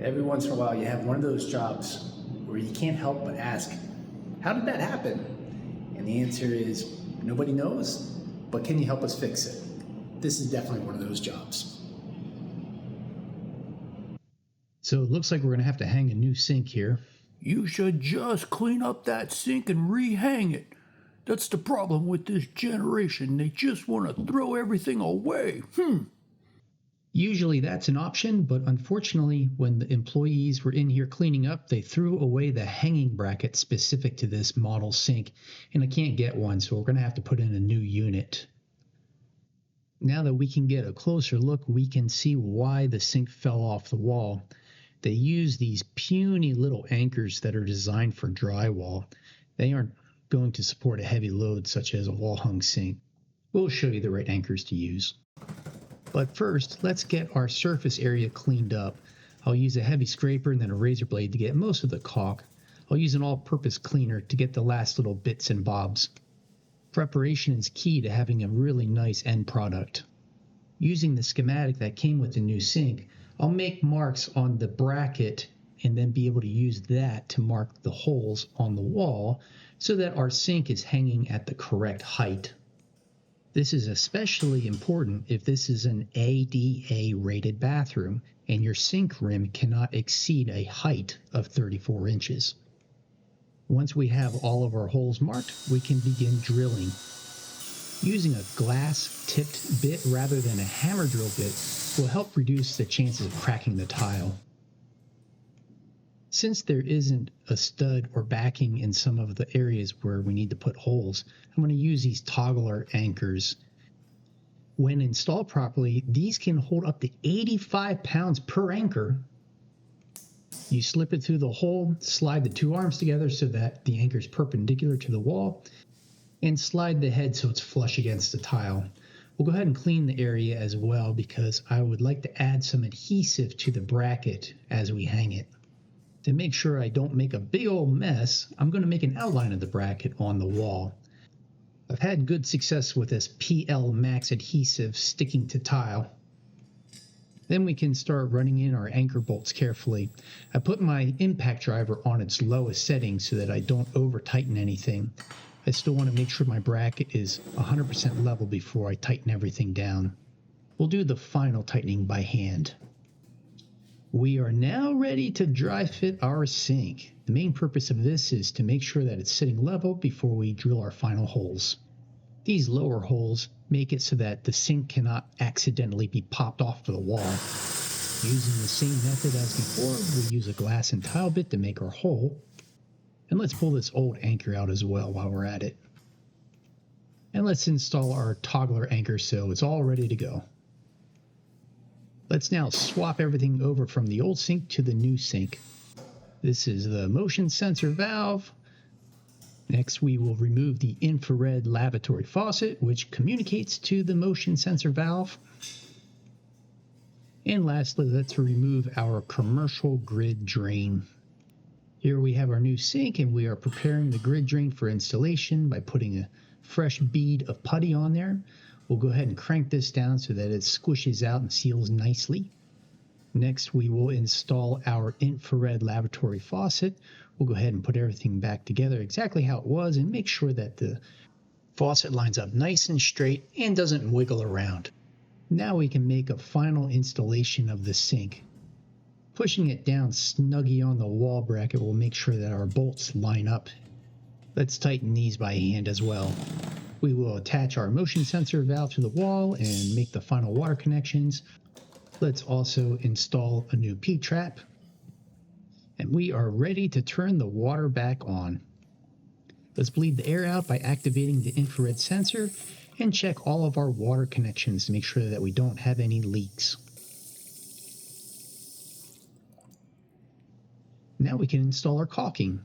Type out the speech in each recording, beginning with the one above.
Every once in a while you have one of those jobs where you can't help but ask, how did that happen? And the answer is, nobody knows, but can you help us fix it? This is definitely one of those jobs. So it looks like we're going to have to hang a new sink here. You should just clean up that sink and rehang it. That's the problem with this generation. They just want to throw everything away. Usually that's an option, but unfortunately, when the employees were in here cleaning up, they threw away the hanging bracket specific to this model sink, and I can't get one, so we're going to have to put in a new unit. Now that we can get a closer look, we can see why the sink fell off the wall. They use these puny little anchors that are designed for drywall. They aren't going to support a heavy load such as a wall-hung sink. We'll show you the right anchors to use. But first, let's get our surface area cleaned up. I'll use a heavy scraper and then a razor blade to get most of the caulk. I'll use an all-purpose cleaner to get the last little bits and bobs. Preparation is key to having a really nice end product. Using the schematic that came with the new sink, I'll make marks on the bracket and then be able to use that to mark the holes on the wall so that our sink is hanging at the correct height. This is especially important if this is an ADA rated bathroom and your sink rim cannot exceed a height of 34 inches. Once we have all of our holes marked, we can begin drilling. Using a glass-tipped bit rather than a hammer drill bit will help reduce the chances of cracking the tile. Since there isn't a stud or backing in some of the areas where we need to put holes, I'm going to use these toggler anchors. When installed properly, these can hold up to 85 pounds per anchor. You slip it through the hole, slide the two arms together so that the anchor is perpendicular to the wall, and slide the head so it's flush against the tile. We'll go ahead and clean the area as well because I would like to add some adhesive to the bracket as we hang it. To make sure I don't make a big old mess, I'm going to make an outline of the bracket on the wall. I've had good success with this PL Max adhesive sticking to tile. Then we can start running in our anchor bolts carefully. I put my impact driver on its lowest setting so that I don't over tighten anything. I still want to make sure my bracket is 100% level before I tighten everything down. We'll do the final tightening by hand. We are now ready to dry fit our sink. The main purpose of this is to make sure that it's sitting level before we drill our final holes. These lower holes make it so that the sink cannot accidentally be popped off to the wall. Using the same method as before, we use a glass and tile bit to make our hole. And let's pull this old anchor out as well while we're at it. And let's install our toggler anchor so it's all ready to go. Let's now swap everything over from the old sink to the new sink. This is the motion sensor valve. Next, we will remove the infrared lavatory faucet, which communicates to the motion sensor valve. And lastly, let's remove our commercial grid drain. Here we have our new sink, and we are preparing the grid drain for installation by putting a fresh bead of putty on there. We'll go ahead and crank this down so that it squishes out and seals nicely. Next, we will install our infrared lavatory faucet. We'll go ahead and put everything back together exactly how it was and make sure that the faucet lines up nice and straight and doesn't wiggle around. Now we can make a final installation of the sink. Pushing it down snuggy on the wall bracket will make sure that our bolts line up. Let's tighten these by hand as well. We will attach our motion sensor valve to the wall and make the final water connections. Let's also install a new P-trap. And we are ready to turn the water back on. Let's bleed the air out by activating the infrared sensor and check all of our water connections to make sure that we don't have any leaks. Now we can install our caulking.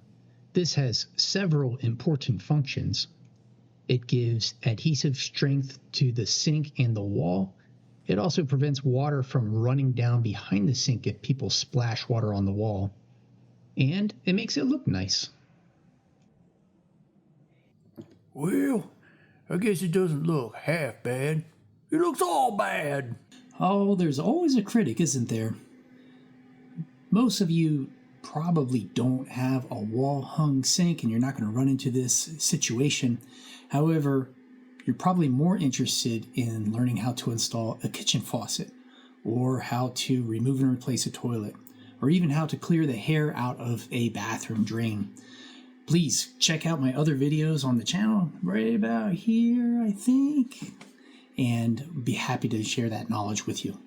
This has several important functions. It gives adhesive strength to the sink and the wall. It also prevents water from running down behind the sink if people splash water on the wall. And it makes it look nice. Well, I guess it doesn't look half bad. It looks all bad. Oh, there's always a critic, isn't there? Most of you probably don't have a wall-hung sink and you're not going to run into this situation. However, you're probably more interested in learning how to install a kitchen faucet, or how to remove and replace a toilet, or even how to clear the hair out of a bathroom drain. Please check out my other videos on the channel right about here, I think, and be happy to share that knowledge with you.